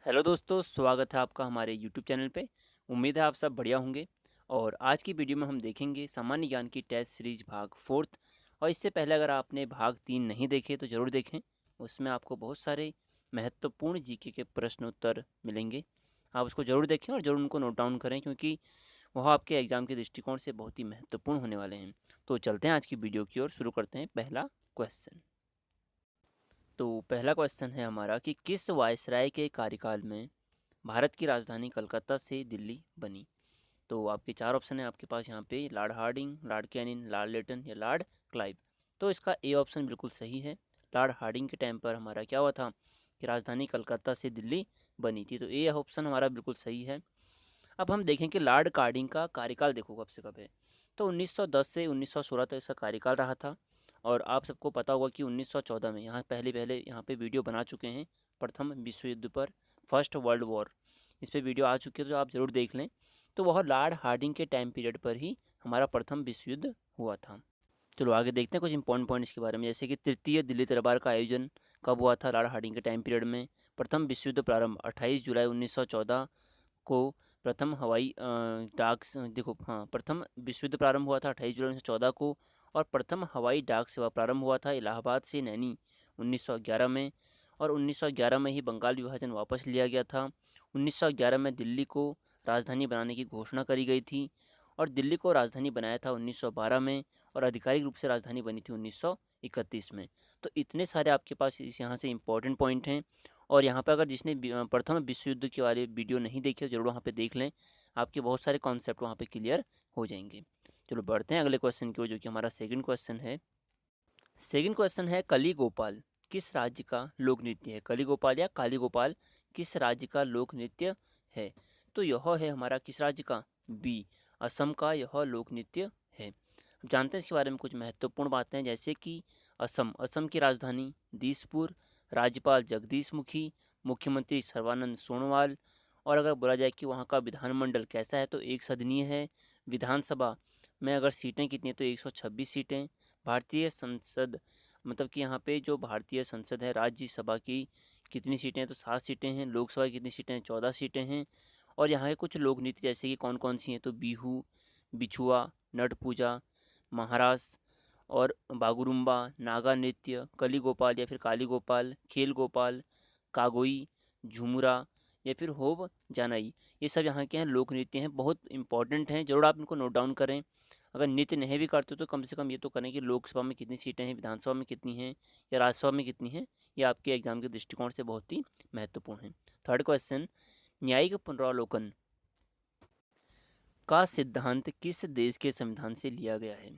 Hello दोस्तों, स्वागत है आपका हमारे यूट्यूब चैनल पे। उम्मीद है आप सब बढ़िया होंगे। और आज की वीडियो में हम देखेंगे सामान्य ज्ञान की टेस्ट सीरीज भाग फोर्थ। और इससे पहले अगर आपने भाग 3 नहीं देखे तो ज़रूर देखें। उसमें आपको बहुत सारे महत्वपूर्ण जीके के प्रश्न उत्तर मिलेंगे। आप उसको ज़रूर देखें और ज़रूर उनको नोट डाउन करें, क्योंकि वह आपके एग्ज़ाम के दृष्टिकोण से बहुत ही महत्वपूर्ण होने वाले हैं। तो चलते हैं आज की वीडियो की ओर, शुरू करते हैं पहला क्वेश्चन। तो पहला क्वेश्चन है हमारा कि किस वायसराय के कार्यकाल में भारत की राजधानी कलकत्ता से दिल्ली बनी। तो आपके चार ऑप्शन है आपके पास यहाँ पे, Lord Hardinge, Lord Canning, Lord Lytton या लॉर्ड क्लाइव। तो इसका ए ऑप्शन बिल्कुल सही है। लॉर्ड हार्डिंग के टाइम पर हमारा क्या हुआ था कि राजधानी कलकत्ता से दिल्ली बनी थी। तो ए ऑप्शन हमारा बिल्कुल सही है। अब हम देखें कि लॉर्ड कार्डिंग का कार्यकाल देखो कब से कब है। तो 1910 से 1916 तक इसका कार्यकाल रहा था। और आप सबको पता होगा कि 1914 में यहाँ पहले पहले यहाँ पे वीडियो बना चुके हैं प्रथम विश्व युद्ध पर, फर्स्ट वर्ल्ड वॉर। इस पर वीडियो आ चुकी है, तो आप ज़रूर देख लें। तो वह लॉर्ड हार्डिंग के टाइम पीरियड पर ही हमारा प्रथम विश्व युद्ध हुआ था। चलो आगे देखते हैं कुछ इंपॉर्टेंट पॉइंट इसके बारे में, जैसे कि तृतीय दिल्ली दरबार का आयोजन कब हुआ था लॉर्ड हार्डिंग के टाइम पीरियड में। प्रथम विश्व युद्ध प्रारंभ 28 जुलाई 1914 को। प्रथम हवाई डाक देखो, हाँ, प्रथम विश्व युद्ध प्रारंभ हुआ था 28 जुलाई 1914 को। और प्रथम हवाई डाक सेवा प्रारंभ हुआ था इलाहाबाद से नैनी 1911 में। और 1911 में ही बंगाल विभाजन वापस लिया गया था। 1911 में दिल्ली को राजधानी बनाने की घोषणा करी गई थी। और दिल्ली को राजधानी बनाया था 1912 में। और आधिकारिक रूप से राजधानी बनी थी 1931 में। तो इतने सारे आपके पास इस यहाँ से इम्पोर्टेंट पॉइंट हैं। और यहाँ पे अगर जिसने प्रथम विश्व युद्ध के वाले वीडियो नहीं देखे, जरूर वहाँ पे देख लें। आपके बहुत सारे कॉन्सेप्ट वहाँ पे क्लियर हो जाएंगे। चलो बढ़ते हैं अगले क्वेश्चन की ओर, जो कि हमारा सेकंड क्वेश्चन है। सेकंड क्वेश्चन है, कली गोपाल किस राज्य का लोक नृत्य है। कली गोपाल या काली गोपाल किस राज्य का लोक नृत्य है। तो यह है हमारा किस राज्य का, बी, असम का यह लोक नृत्य है। अब जानते हैं इसके बारे में कुछ महत्वपूर्ण बातें, जैसे कि असम की राजधानी दिसपुर, राज्यपाल जगदीश मुखी, मुख्यमंत्री सर्बानंद सोनोवाल। और अगर बोला जाए कि वहाँ का विधानमंडल कैसा है, तो एक सदनीय है। विधानसभा में अगर सीटें कितनी हैं, तो 126 सीटें। भारतीय संसद, मतलब कि यहाँ पे जो भारतीय संसद है, राज्यसभा की कितनी सीटें हैं, तो 7 सीटें हैं। लोकसभा की कितनी सीटें हैं, 14 सीटें हैं। और यहाँ के कुछ लोक नृत्य जैसे कि कौन कौन सी हैं, तो बिहू, बिछुआ, नट पूजा, महारास और बागुरुम्बा, नागा नृत्य, कली गोपाल या फिर काली गोपाल, खेल गोपाल, कागोई, झुमुरा या फिर होब जानाई। ये सब यहाँ के हैं लोक नृत्य हैं, बहुत इंपॉर्टेंट हैं, जरूर आप इनको नोट डाउन करें। अगर नृत्य नहीं भी करते तो कम से कम ये तो करें कि लोकसभा में कितनी सीटें हैं, विधानसभा में कितनी हैं या राज्यसभा में कितनी हैं। ये आपके एग्जाम के दृष्टिकोण से बहुत ही महत्वपूर्ण है। थर्ड क्वेश्चन, न्यायिक पुनरावलोकन का सिद्धांत किस देश के संविधान से लिया गया है।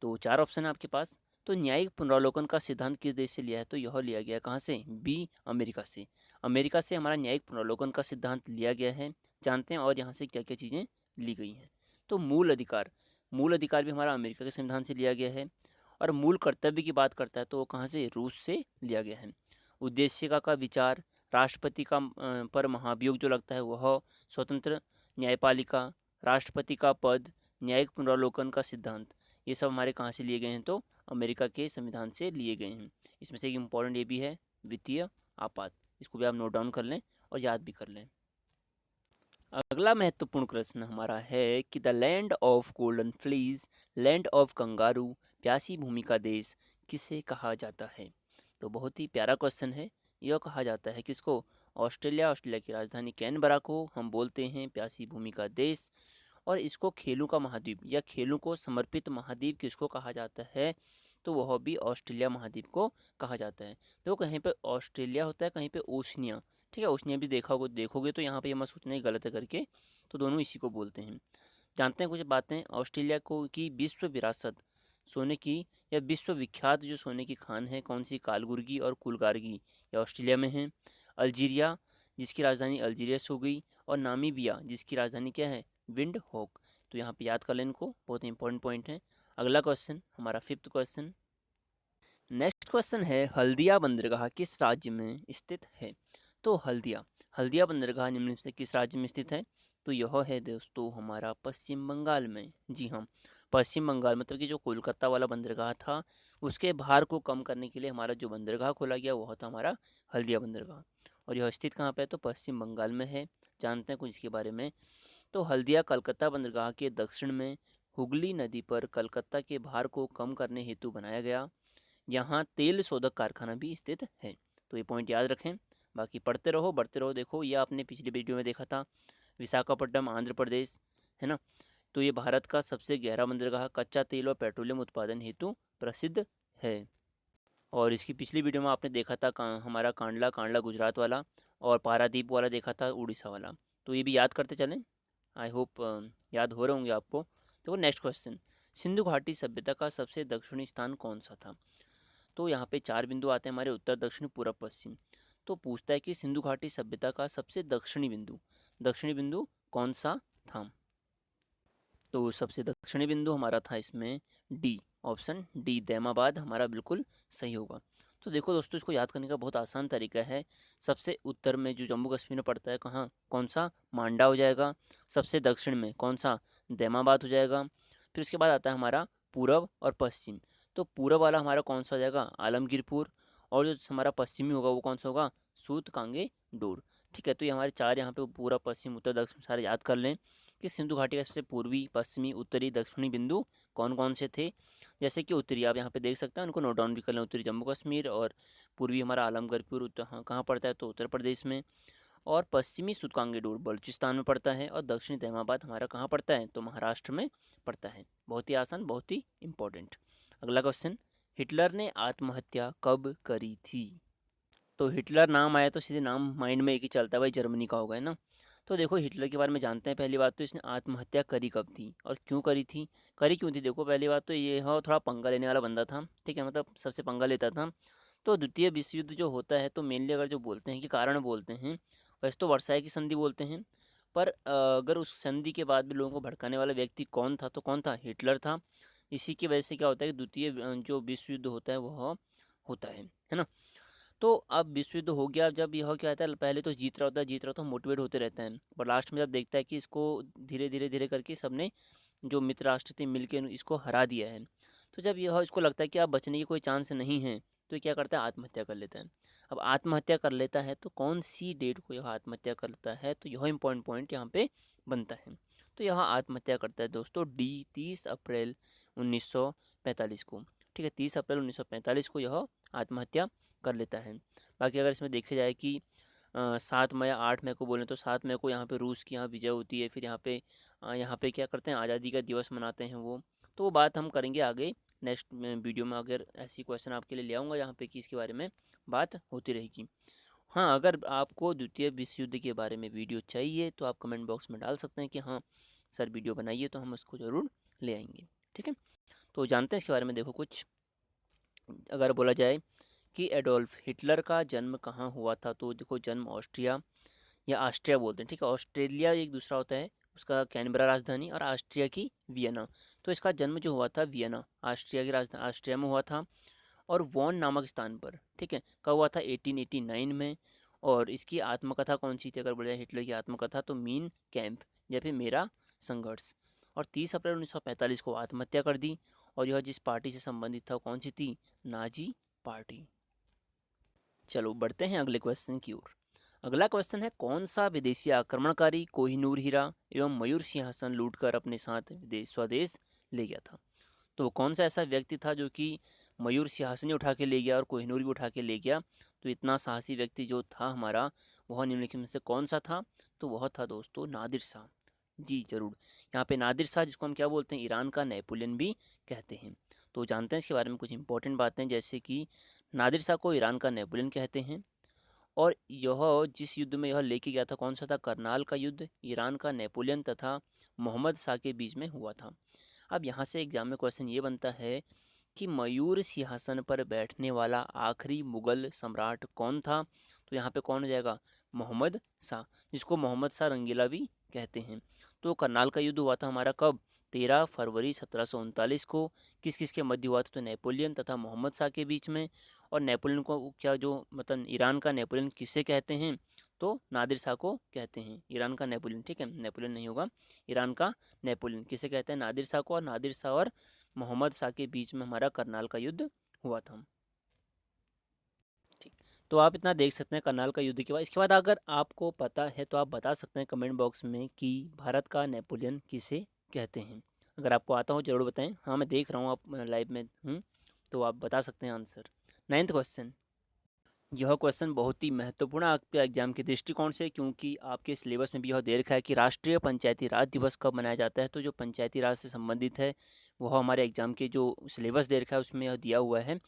तो चार ऑप्शन है आपके पास। तो न्यायिक पुनरावलोकन का सिद्धांत किस देश से लिया है, तो यह लिया गया कहाँ से, बी, अमेरिका से। अमेरिका से हमारा न्यायिक पुनरावलोकन का सिद्धांत लिया गया है। जानते हैं और यहाँ से क्या क्या चीज़ें ली गई हैं। तो मूल अधिकार भी हमारा अमेरिका के संविधान से लिया गया है। और मूल कर्तव्य की बात करता है तो वो कहाँ से, रूस से लिया गया है। उद्देशिका का विचार, राष्ट्रपति का पर महाभियोग जो लगता है वह, स्वतंत्र न्यायपालिका, राष्ट्रपति का पद, न्यायिक पुनरावलोकन का सिद्धांत, ये सब हमारे कहाँ से लिए गए हैं, तो अमेरिका के संविधान से लिए गए हैं। इसमें से एक इम्पॉर्टेंट ये भी है, वित्तीय आपात। इसको भी आप नोट डाउन कर लें और याद भी कर लें। अगला महत्वपूर्ण प्रश्न हमारा है कि the land of golden fleas, land of kangaroo, प्यासी भूमि का देश किसे कहा जाता है। तो बहुत ही प्यारा क्वेश्चन है। यह कहा जाता है किसको, ऑस्ट्रेलिया की राजधानी कैनबरा को हम बोलते हैं प्यासी भूमि का देश। और इसको खेलों का महाद्वीप या खेलों को समर्पित महाद्वीप किसको कहा जाता है, तो वह भी ऑस्ट्रेलिया महाद्वीप को कहा जाता है। तो कहीं पे ऑस्ट्रेलिया होता है, कहीं पे ओशनिया। ठीक है, ओशनिया भी देखोगे तो यहाँ पे ये मत सोचना ही गलत है करके, तो दोनों इसी को बोलते हैं। जानते हैं कुछ बातें ऑस्ट्रेलिया को की विश्व विरासत सोने की या विश्व विख्यात जो सोने की खान है कौन सी, कालगुर्गी और कुलगार्गी, ये ऑस्ट्रेलिया में है। अल्जीरिया, जिसकी राजधानी अल्जीरियस हो गई। और नामीबिया, जिसकी राजधानी क्या है, विंड हॉक। तो यहाँ पे याद कर लें इनको, बहुत इंपॉर्टेंट पॉइंट है। अगला क्वेश्चन हमारा फिफ्थ क्वेश्चन। नेक्स्ट क्वेश्चन है, हल्दिया बंदरगाह किस राज्य में स्थित है। तो हल्दिया बंदरगाह निम्न में से किस राज्य में स्थित है, तो यह है दोस्तों हमारा पश्चिम बंगाल में। जी हाँ, पश्चिम बंगाल, मतलब कि जो कोलकाता वाला बंदरगाह था उसके भार को कम करने के लिए हमारा जो बंदरगाह खोला गया वह था हमारा हल्दिया बंदरगाह। और यह स्थित कहाँ पे है, तो पश्चिम बंगाल में है। जानते हैं कुछ इसके बारे में। तो हल्दिया कलकत्ता बंदरगाह के दक्षिण में हुगली नदी पर कलकत्ता के भार को कम करने हेतु बनाया गया। यहाँ तेल शोधक कारखाना भी स्थित है। तो ये पॉइंट याद रखें। बाकी पढ़ते रहो बढ़ते रहो। देखो ये आपने पिछली वीडियो में देखा था, विशाखापट्टनम आंध्र प्रदेश, है ना। तो ये भारत का सबसे गहरा बंदरगाह कच्चा तेल और पेट्रोलियम उत्पादन हेतु प्रसिद्ध है। और इसकी पिछली वीडियो में आपने देखा था हमारा कांडला कांडला गुजरात वाला, और पारादीप वाला देखा था उड़ीसा वाला। तो ये भी याद करते चलें। आई होप याद हो रहे होंगे आपको। देखो नेक्स्ट क्वेश्चन, सिंधु घाटी सभ्यता का सबसे दक्षिणी स्थान कौन सा था। तो यहाँ पे 4 बिंदु आते हैं हमारे, उत्तर दक्षिण पूर्व पश्चिम। तो पूछता है कि सिंधु घाटी सभ्यता का सबसे दक्षिणी बिंदु कौन सा था। तो सबसे दक्षिणी बिंदु हमारा था इसमें डी, ऑप्शन डी दैमाबाद हमारा बिल्कुल सही होगा। तो देखो दोस्तों, इसको याद करने का बहुत आसान तरीका है। सबसे उत्तर में जो जम्मू कश्मीर में पड़ता है, कहाँ कौन सा, मांडा हो जाएगा। सबसे दक्षिण में कौन सा, दैमाबाद हो जाएगा। फिर उसके बाद आता है हमारा पूरब और पश्चिम। तो पूरब वाला हमारा कौन सा हो जाएगा, आलमगीरपुर। और जो हमारा पश्चिमी होगा वो कौन सा होगा, सूत कांगे डोर। ठीक है, तो ये हमारे 4 यहाँ पे पूरब पश्चिम उत्तर दक्षिण सारे याद कर लें कि सिंधु घाटी का सबसे पूर्वी पश्चिमी उत्तरी दक्षिणी बिंदु कौन कौन से थे। जैसे कि उत्तरी आप यहाँ पे देख सकते हैं, उनको नोट डाउन भी कर लें। उत्तरी जम्मू कश्मीर, और पूर्वी हमारा आलमगीरपुर हाँ, कहाँ पड़ता है, तो उत्तर प्रदेश में। और पश्चिमी सुतकांगेडोर बलूचिस्तान में पड़ता है। और दक्षिणी तैमाबाद हमारा कहाँ पड़ता है, तो महाराष्ट्र में पड़ता है। बहुत ही आसान, बहुत ही इंपॉर्टेंट। अगला क्वेश्चन, हिटलर ने आत्महत्या कब करी थी। तो हिटलर नाम आया तो सीधे नाम माइंड में एक ही चलता है, भाई जर्मनी का होगा, है ना। तो देखो हिटलर के बारे में जानते हैं। पहली बात तो इसने आत्महत्या करी कब थी और क्यों करी थी। करी क्यों थी, देखो पहली बात तो ये हो, थोड़ा पंगा लेने वाला बंदा था। ठीक है, मतलब सबसे पंगा लेता था। तो द्वितीय विश्व युद्ध जो होता है, तो मेनली अगर जो बोलते हैं कि कारण बोलते हैं, वैसे तो वर्साई की संधि बोलते हैं। पर अगर उस संधि के बाद भी लोगों को भड़काने वाला व्यक्ति कौन था, तो कौन था, हिटलर था। इसी की वजह से क्या होता है कि द्वितीय जो विश्व युद्ध होता है वह होता है ना। तो अब विश्व युद्ध हो गया, जब यह क्या होता है, पहले तो जीत रहा होता है, मोटिवेट होते रहते हैं। पर लास्ट में जब देखता है कि इसको धीरे धीरे धीरे करके सबने जो मित्र राष्ट्र थे मिलकर इसको हरा दिया है, तो जब यह इसको लगता है कि अब बचने की कोई चांस नहीं है, तो ये क्या करता है, आत्महत्या कर लेता है। अब आत्महत्या कर लेता है तो कौन सी डेट को यह आत्महत्या करता है, तो यह इम्पोर्टेंट पॉइंट यहाँ पे बनता है। तो यह आत्महत्या करता है दोस्तों डी 30 अप्रैल 1945 को। ठीक है, 30 अप्रैल 1945 को यह आत्महत्या कर लेता है। बाकी अगर इसमें देखा जाए कि 7 मई या 8 मई को बोलें, तो 7 मई को यहाँ पे रूस की यहाँ विजय होती है। फिर यहाँ पे क्या करते हैं, आज़ादी का दिवस मनाते हैं वो। तो वो बात हम करेंगे आगे नेक्स्ट वीडियो में। अगर ऐसी क्वेश्चन आपके लिए ले आऊँगा यहाँ पे कि इसके बारे में बात होती रहेगी। हाँ, अगर आपको द्वितीय विश्व युद्ध के बारे में वीडियो चाहिए तो आप कमेंट बॉक्स में डाल सकते हैं कि हाँ सर वीडियो बनाइए, तो हम उसको ज़रूर ले आएंगे। ठीक है, तो जानते हैं इसके बारे में। देखो कुछ अगर बोला जाए कि एडोल्फ हिटलर का जन्म कहाँ हुआ था, तो देखो जन्म ऑस्ट्रिया या ऑस्ट्रिया बोलते हैं। ठीक है, ऑस्ट्रेलिया एक दूसरा होता है, उसका कैनबरा राजधानी, और ऑस्ट्रिया की वियना। तो इसका जन्म जो हुआ था वियना, ऑस्ट्रिया की राजधानी ऑस्ट्रिया में हुआ था, और वॉन नामक स्थान पर। ठीक है, कब हुआ था, 1889 में। और इसकी आत्मकथा कौन सी थी, अगर बोला जाए हिटलर की आत्मकथा, तो मीन कैंप या फिर मेरा संघर्ष। और 30 अप्रैल 1945 को आत्महत्या कर दी। और यह जिस पार्टी से संबंधित था कौन सी थी, नाजी पार्टी। चलो बढ़ते हैं अगले क्वेश्चन की ओर। अगला क्वेश्चन है, कौन सा विदेशी आक्रमणकारी कोहिनूर हीरा एवं मयूर सिंहासन लूटकर अपने साथ स्वदेश ले गया था। तो कौन सा ऐसा व्यक्ति था जो कि मयूर सिंहासन उठा के ले गया और कोहिनूर भी उठा के ले गया। तो इतना साहसी व्यक्ति जो था हमारा, वह निम्नलिखित में से कौन सा था, तो वह था दोस्तों नादिर शाह। जी जरूर, यहाँ पे नादिर शाह जिसको हम क्या बोलते हैं, ईरान का नेपोलियन भी कहते हैं। तो जानते हैं इसके बारे में कुछ इंपॉर्टेंट बातें, जैसे कि नादिर शाह को ईरान का नेपोलियन कहते हैं। और यह जिस युद्ध में यह लेके गया था, कौन सा था, करनाल का युद्ध, ईरान का नेपोलियन तथा मोहम्मद शाह के बीच में हुआ था। अब यहाँ से एग्जाम में क्वेश्चन ये बनता है कि मयूर सिंहासन पर बैठने वाला आखिरी मुगल सम्राट कौन था। तो यहाँ पे कौन हो जाएगा, मोहम्मद शाह, जिसको मोहम्मद शाह रंगीला भी कहते हैं। तो करनाल का युद्ध हुआ था हमारा कब, 13 फरवरी 1739 को। किस किस के मध्य हुआ था, तो नेपोलियन तथा मोहम्मद शाह के बीच में। और नेपोलियन को क्या, जो मतलब ईरान का नेपोलियन किसे कहते हैं, तो नादिर शाह को कहते हैं। ईरान का नेपोलियन, ठीक है, नेपोलियन नहीं होगा, ईरान का नेपोलियन किसे कहते हैं, नादिर शाह को। और नादिर शाह और मोहम्मद शाह के बीच में हमारा करनाल का युद्ध हुआ था। ठीक, तो आप इतना देख सकते हैं करनाल का युद्ध के बाद। इसके बाद अगर आपको पता है तो आप बता सकते हैं कमेंट बॉक्स में कि भारत का नेपोलियन किसे कहते हैं। अगर आपको आता हो ज़रूर बताएं। हाँ, मैं देख रहा हूँ आप लाइव में हूँ, तो आप बता सकते हैं आंसर। 9th question. यह क्वेश्चन बहुत ही महत्वपूर्ण है आपके एग्जाम के दृष्टिकोण से, क्योंकि आपके सिलेबस में भी यह दे रखा है कि राष्ट्रीय पंचायती राज दिवस कब मनाया जाता है। तो जो पंचायती राज से संबंधित है वह हमारे एग्जाम के जो सिलेबस दे रखा है उसमें यह दिया हुआ है।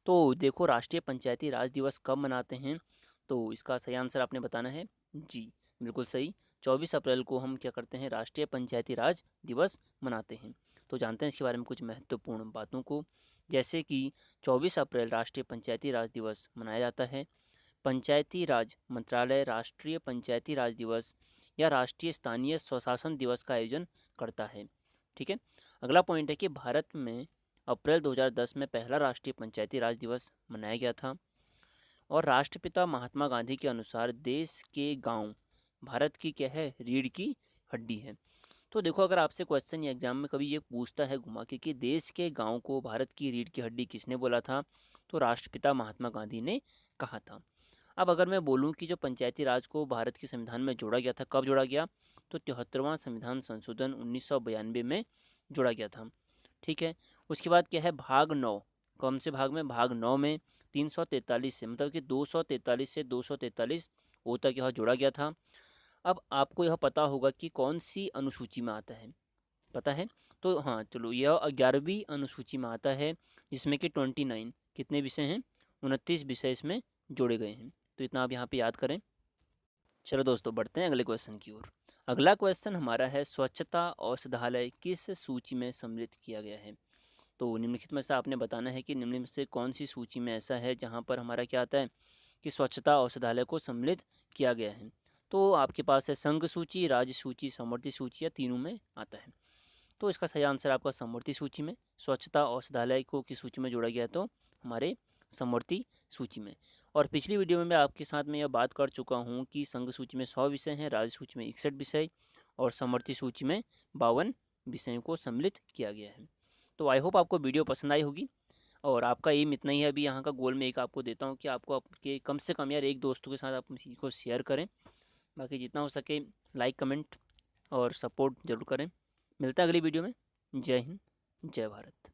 तो देखो, राष्ट्रीय पंचायती राज दिवस कब मनाते हैं, तो इसका सही आंसर आपने बताना है। जी बिल्कुल सही, 24 अप्रैल को हम क्या करते हैं, राष्ट्रीय पंचायती राज दिवस मनाते हैं। तो जानते हैं इसके बारे में कुछ महत्वपूर्ण बातों को, जैसे कि 24 अप्रैल राष्ट्रीय पंचायती राज दिवस मनाया जाता है। पंचायती राज मंत्रालय राष्ट्रीय पंचायती राज दिवस या राष्ट्रीय स्थानीय स्वशासन दिवस का आयोजन करता है। ठीक है। अगला पॉइंट है कि भारत में अप्रैल 2010 में पहला राष्ट्रीय पंचायती राज दिवस मनाया गया था। और राष्ट्रपिता महात्मा गांधी के अनुसार देश के गांव भारत की क्या है, रीढ़ की हड्डी है। तो देखो, अगर आपसे क्वेश्चन या एग्जाम में कभी ये पूछता है घुमा के कि देश के गांव को भारत की रीढ़ की हड्डी किसने बोला था, तो राष्ट्रपिता महात्मा गांधी ने कहा था। अब अगर मैं बोलूं कि जो पंचायती राज को भारत के संविधान में जोड़ा गया था, कब जोड़ा गया, तो 73वां संविधान संशोधन 1992 में जोड़ा गया था। ठीक है। उसके बाद क्या है, भाग 9, कौन से भाग में, भाग 9 में 343 से, मतलब कि 243 से 243 ओ तक यह जोड़ा गया था। अब आपको यह पता होगा कि कौन सी अनुसूची में आता है, पता है? तो हाँ चलो, यह 11वीं अनुसूची में आता है, जिसमें कि 29 कितने विषय हैं, 29 विषय इसमें जोड़े गए हैं। तो इतना आप यहाँ पे याद करें। चलो दोस्तों, बढ़ते हैं अगले क्वेश्चन की ओर। अगला क्वेश्चन हमारा है, स्वच्छता औषधालय किस सूची में सम्मिलित किया गया है। तो निम्नलिखित में से आपने बताना है कि निम्न में से कौन सी सूची में ऐसा है जहाँ पर हमारा क्या आता है कि स्वच्छता औषधालय को सम्मिलित किया गया है। तो आपके पास है संघ सूची, राज्य सूची, समवर्ती सूची, या तीनों में आता है। तो इसका सही आंसर आपका समवर्ती सूची में, स्वच्छता औषधालय को किस सूची में जोड़ा गया है, तो हमारे समवर्ती सूची में। और पिछली वीडियो में मैं आपके साथ में यह बात कर चुका हूँ कि संघ सूची में 100 विषय हैं, राज्य सूची में 61 विषय और समवर्ती सूची में 52 विषयों को सम्मिलित किया गया है। तो आई होप आपको वीडियो पसंद आई होगी, और आपका एम इतना ही है। अभी यहाँ का गोल मैं एक आपको देता हूँ कि आपको आपके कम से कम यार एक दोस्तों के साथ आप इसी को शेयर करें। बाकी जितना हो सके लाइक, कमेंट और सपोर्ट जरूर करें। मिलता है अगली वीडियो में। जय हिंद, जय भारत।